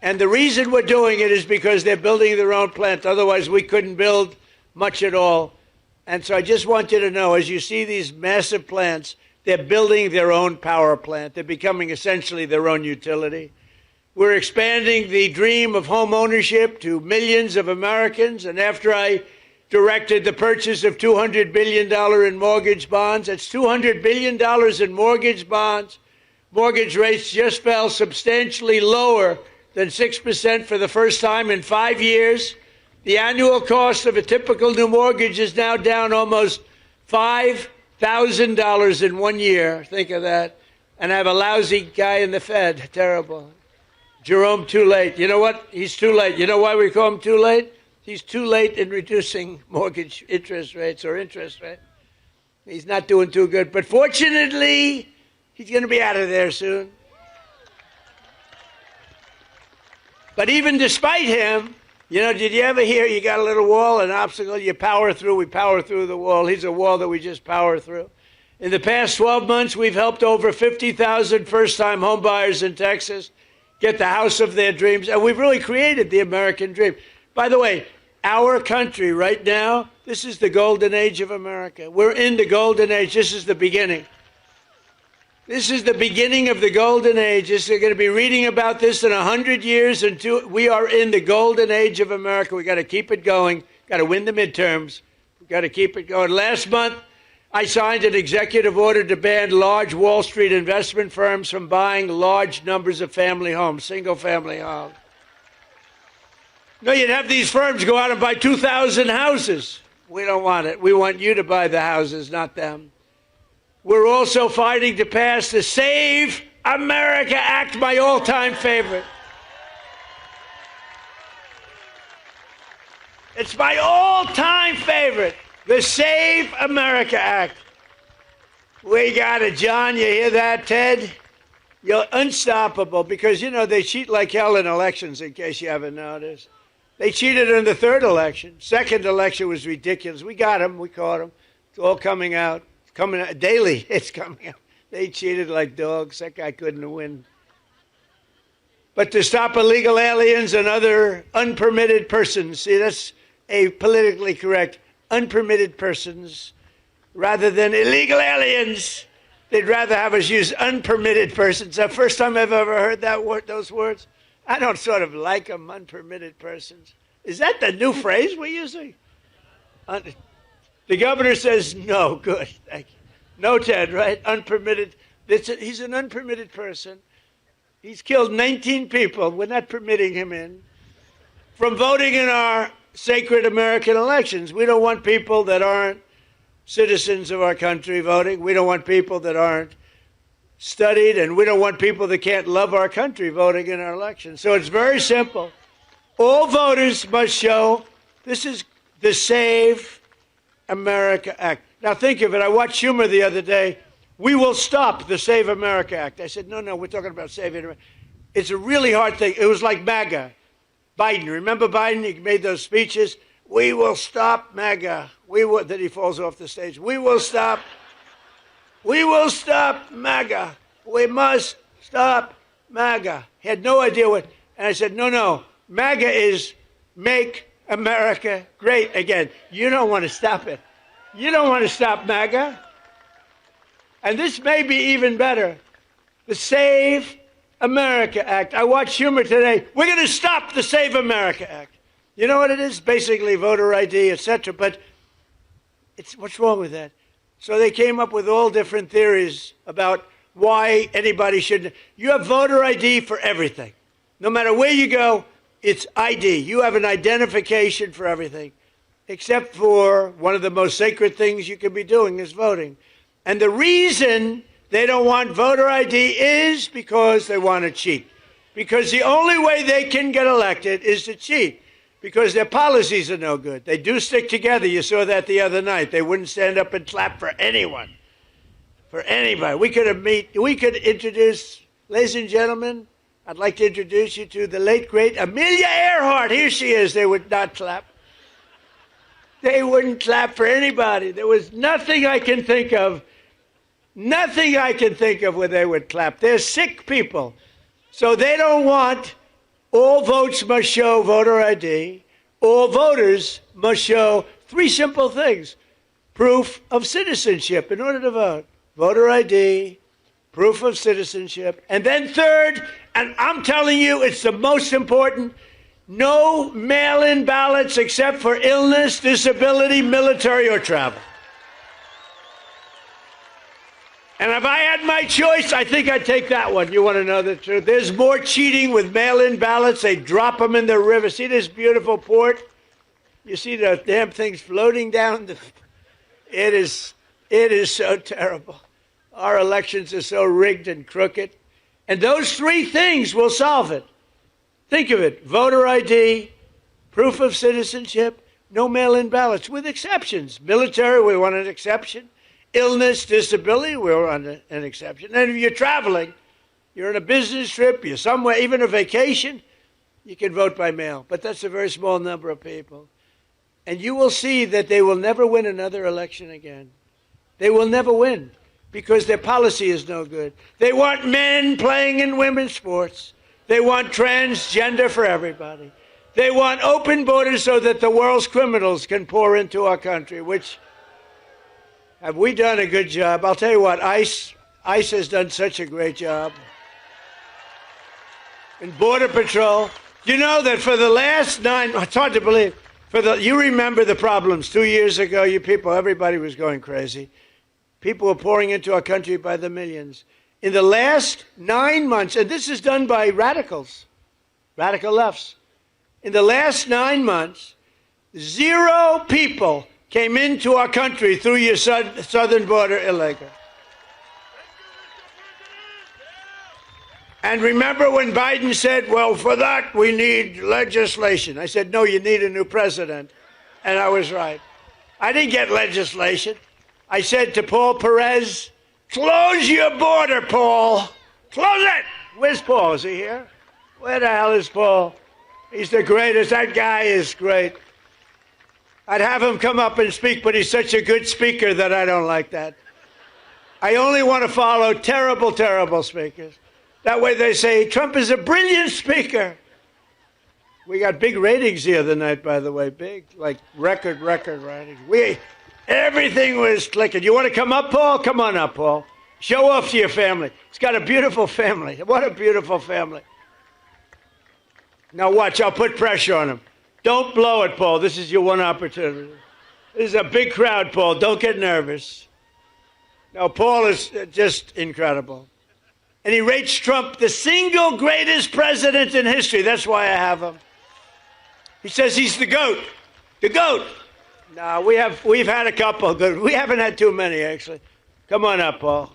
And the reason we're doing it is because they're building their own plant. Otherwise, we couldn't build much at all. And so I just want you to know, as you see these massive plants, they're building their own power plant. They're becoming essentially their own utility. We're expanding the dream of home ownership to millions of Americans. And after I directed the purchase of $200 billion in mortgage bonds, that's $200 billion in mortgage bonds. Mortgage rates just fell substantially lower than 6% for the first time in 5 years. The annual cost of a typical new mortgage is now down almost $5,000 in 1 year. Think of that. And I have a lousy guy in the Fed. Terrible. Jerome, too late. You know what? He's too late. You know why we call him too late? He's too late in reducing mortgage interest rates or interest rate. He's not doing too good. But fortunately, he's going to be out of there soon. But even despite him, you know, did you ever hear you got a little wall, an obstacle, you power through, we power through the wall. He's a wall that we just power through. In the past 12 months, we've helped over 50,000 first-time homebuyers in Texas get the house of their dreams, and we've really created the American dream. By the way, our country right now, this is the golden age of America. We're in the golden age. This is the beginning. This is the beginning of the golden age. You're going to be reading about this in 100 years. We are in the golden age of America. We got to keep it going. Got to win the midterms. We got to keep it going. Last month, I signed an executive order to ban large Wall Street investment firms from buying large numbers of family homes, single-family homes. No, you'd have these firms go out and buy 2,000 houses. We don't want it. We want you to buy the houses, not them. We're also fighting to pass the Save America Act, my all-time favorite. It's my all-time favorite, the Save America Act. We got it, John. You hear that, Ted? You're unstoppable because, you know, they cheat like hell in elections, in case you haven't noticed. They cheated in the third election. Second election was ridiculous. We got them. We caught them. It's all coming out. Coming out daily, it's coming out. They cheated like dogs. That guy couldn't win. But to stop illegal aliens and other unpermitted persons, see, that's a politically correct, unpermitted persons, rather than illegal aliens. They'd rather have us use unpermitted persons. The first time I've ever heard that word, those words. I don't sort of like them, unpermitted persons. Is that the new phrase we're using? The governor says no. Good, thank you. No, Ted, right? Unpermitted. He's an unpermitted person. He's killed 19 people. We're not permitting him in. From voting in our sacred American elections. We don't want people that aren't citizens of our country voting. We don't want people that aren't studied, and we don't want people that can't love our country voting in our elections. So it's very simple. All voters must show this is the Save America Act. Now think of it. I watched Schumer the other day. We will stop the Save America Act. I said, no, we're talking about saving America. It's a really hard thing. It was like MAGA. Biden, remember Biden? He made those speeches. We will stop MAGA. Then he falls off the stage. We will stop MAGA. We must stop MAGA. He had no idea what. And I said, no. MAGA is Make America Great Again. You don't want to stop it. You don't want to stop MAGA. And this may be even better. The Save America Act. I watched Schumer today. We're going to stop the Save America Act. You know what it is? Basically voter ID, etc. But what's wrong with that? So they came up with all different theories about why anybody shouldn't. You have voter ID for everything. No matter where you go, it's ID. You have an identification for everything, except for one of the most sacred things you can be doing is voting. And the reason they don't want voter ID is because they want to cheat. Because the only way they can get elected is to cheat. Because their policies are no good. They do stick together. You saw that the other night. They wouldn't stand up and clap for anyone. for anybody. We could introduce, ladies and gentlemen, I'd like to introduce you to the late, great Amelia Earhart. Here she is. They would not clap. They wouldn't clap for anybody. There was nothing I can think of where they would clap. They're sick people. So they don't want all votes must show voter ID. All voters must show three simple things. Proof of citizenship in order to vote. Voter ID, proof of citizenship. And then third, and I'm telling you, it's the most important, no mail-in ballots except for illness, disability, military, or travel. And if I had my choice, I think I'd take that one. You want to know the truth? There's more cheating with mail-in ballots. They drop them in the river. See this beautiful port? You see the damn things floating down? It is so terrible. Our elections are so rigged and crooked. And those three things will solve it. Think of it. Voter ID, proof of citizenship, no mail-in ballots, with exceptions. Military, we want an exception. Illness, disability, we want an exception. And if you're traveling, you're on a business trip, you're somewhere, even a vacation, you can vote by mail. But that's a very small number of people. And you will see that they will never win another election again. They will never win because their policy is no good. They want men playing in women's sports. They want transgender for everybody. They want open borders so that the world's criminals can pour into our country, which, have we done a good job? I'll tell you what, ICE has done such a great job. And Border Patrol, you know that for the last it's hard to believe, you remember the problems 2 years ago, you people, everybody was going crazy. People were pouring into our country by the millions. In the last 9 months, and this is done by radicals, radical lefts. In the last 9 months, 0 people came into our country through your southern border illegal. And remember when Biden said, well, for that we need legislation. I said, no, you need a new president. And I was right. I didn't get legislation. I said to Paul Perez, close your border, Paul. Close it. Where's Paul? Is he here? Where the hell is Paul? He's the greatest. That guy is great. I'd have him come up and speak, but he's such a good speaker that I don't like that. I only want to follow terrible, terrible speakers. That way they say, Trump is a brilliant speaker. We got big ratings the other night, by the way. Big, like record ratings. Everything was clicking. You want to come up, Paul? Come on up, Paul. Show off to your family. He's got a beautiful family. What a beautiful family. Now watch, I'll put pressure on him. Don't blow it, Paul. This is your one opportunity. This is a big crowd, Paul. Don't get nervous. No, Paul is just incredible. And he rates Trump the single greatest president in history. That's why I have him. He says he's the GOAT. The GOAT. No, we've had a couple good. We haven't had too many, actually. Come on up, Paul.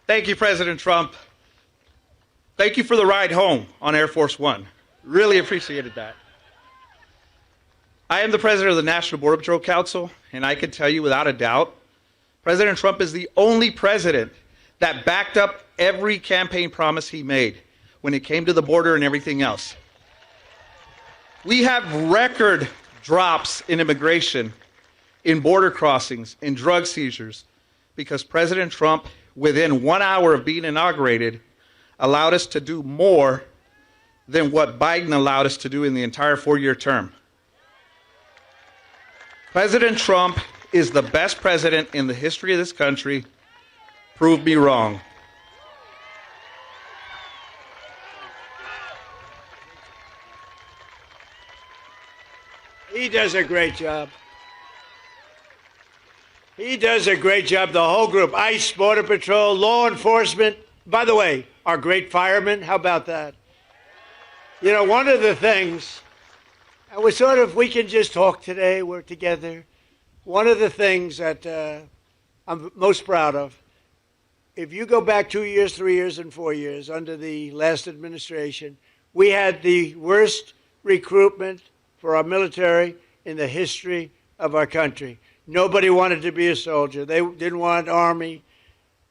Thank you, President Trump. Thank you for the ride home on Air Force One. Really appreciated that. I am the president of the National Border Patrol Council, and I can tell you without a doubt, President Trump is the only president that backed up every campaign promise he made when it came to the border and everything else. We have record drops in immigration, in border crossings, in drug seizures, because President Trump, within 1 hour of being inaugurated, allowed us to do more than what Biden allowed us to do in the entire 4-year term. President Trump is the best president in the history of this country. Prove me wrong. He does a great job. He does a great job, the whole group. ICE, Border Patrol, law enforcement. By the way, our great firemen, how about that? You know, one of the things, and we can just talk today, we're together. One of the things that I'm most proud of, if you go back 2 years, 3 years, and 4 years under the last administration, we had the worst recruitment for our military in the history of our country. Nobody wanted to be a soldier. They didn't want Army,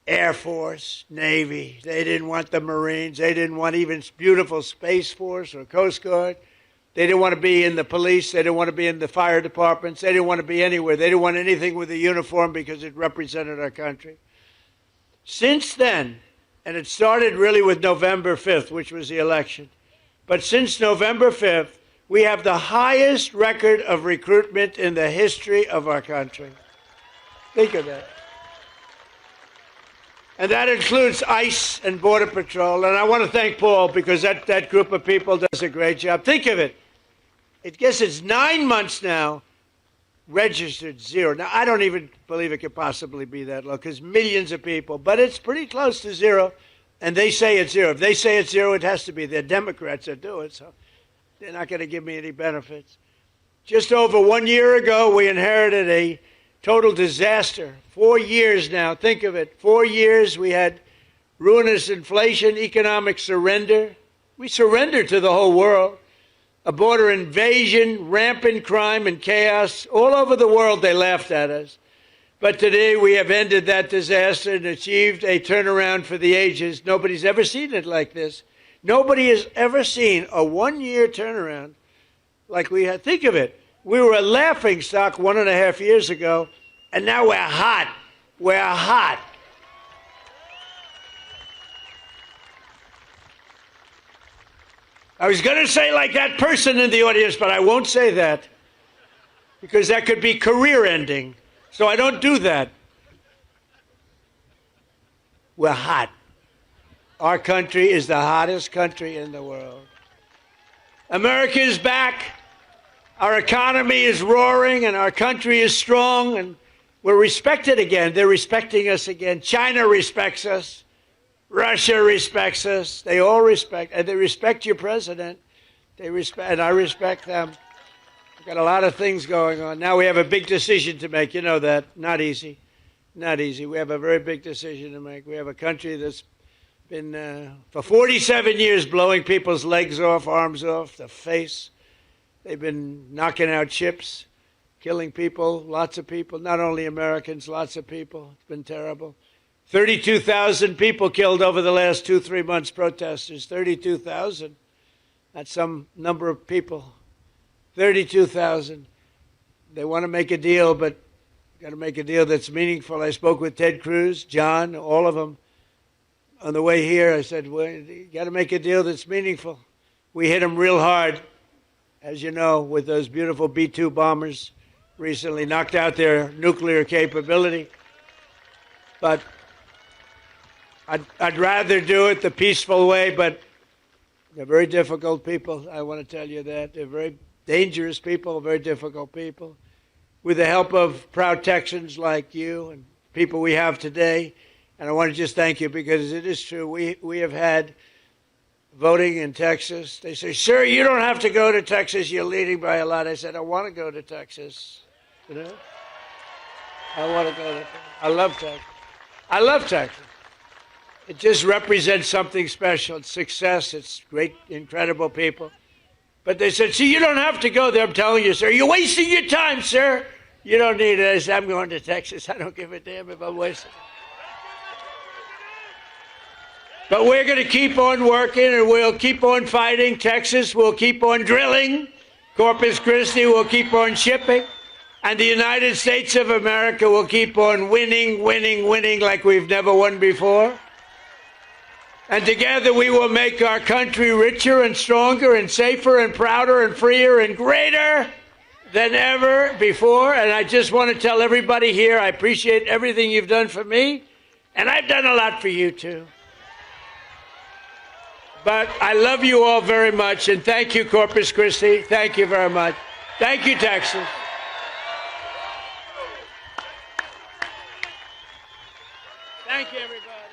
Air Force, Navy. They didn't want the Marines. They didn't want even beautiful Space Force or Coast Guard. They didn't want to be in the police. They didn't want to be in the fire departments. They didn't want to be anywhere. They didn't want anything with a uniform because it represented our country. Since then, and it started really with November 5th, which was the election, but since November 5th, we have the highest record of recruitment in the history of our country. Think of that. And that includes ICE and Border Patrol. And I want to thank Paul because that group of people does a great job. Think of it. I guess it's 9 months now, registered zero. Now, I don't even believe it could possibly be that low because millions of people, but it's pretty close to zero. And they say it's zero. If they say it's zero, it has to be. They're Democrats that do it, so they're not going to give me any benefits. Just over 1 year ago, we inherited a total disaster. 4 years now, think of it. 4 years we had ruinous inflation, economic surrender. We surrendered to the whole world. A border invasion, rampant crime and chaos. All over the world they laughed at us. But today we have ended that disaster and achieved a turnaround for the ages. Nobody's ever seen it like this. Nobody has ever seen a 1 year turnaround like we had. Think of it. We were a laughing stock 1.5 years ago, and now we're hot. We're hot. I was going to say like that person in the audience, but I won't say that because that could be career ending. So I don't do that. We're hot. Our country is the hottest country in the world. America is back. Our economy is roaring and our country is strong and we're respected again. They're respecting us again. China respects us. Russia respects us. They all respect, and they respect your president. They respect, and I respect them. We've got a lot of things going on. Now we have a big decision to make. You know that. Not easy. Not easy. We have a very big decision to make. We have a country that's been, for 47 years, blowing people's legs off, arms off, the face. They've been knocking out ships, killing people, lots of people, not only Americans, lots of people. It's been terrible. 32,000 people killed over the last 2-3 months, protesters. 32,000. That's some number of people. 32,000. They want to make a deal, but got to make a deal that's meaningful. I spoke with Ted Cruz, John, all of them. On the way here, I said, well, you got to make a deal that's meaningful. We hit them real hard, as you know, with those beautiful B-2 bombers recently, knocked out their nuclear capability. But I'd rather do it the peaceful way, but they're very difficult people. I want to tell you that. They're very dangerous people, very difficult people. With the help of proud Texans like you and people we have today, and I want to just thank you because it is true. We have had voting in Texas. They say, sir, you don't have to go to Texas. You're leading by a lot. I said, I want to go to Texas. You know? I want to go to Texas. I love Texas. I love Texas. It just represents something special. It's success. It's great, incredible people. But they said, see, you don't have to go there. I'm telling you, sir. You're wasting your time, sir. You don't need it. I said, I'm going to Texas. I don't give a damn if I'm wasting it. But we're going to keep on working and we'll keep on fighting. Texas will keep on drilling. Corpus Christi will keep on shipping. And the United States of America will keep on winning, winning, winning like we've never won before. And together we will make our country richer and stronger and safer and prouder and freer and greater than ever before. And I just want to tell everybody here, I appreciate everything you've done for me. And I've done a lot for you too. But I love you all very much. And thank you, Corpus Christi. Thank you very much. Thank you, Texas. Thank you, everybody.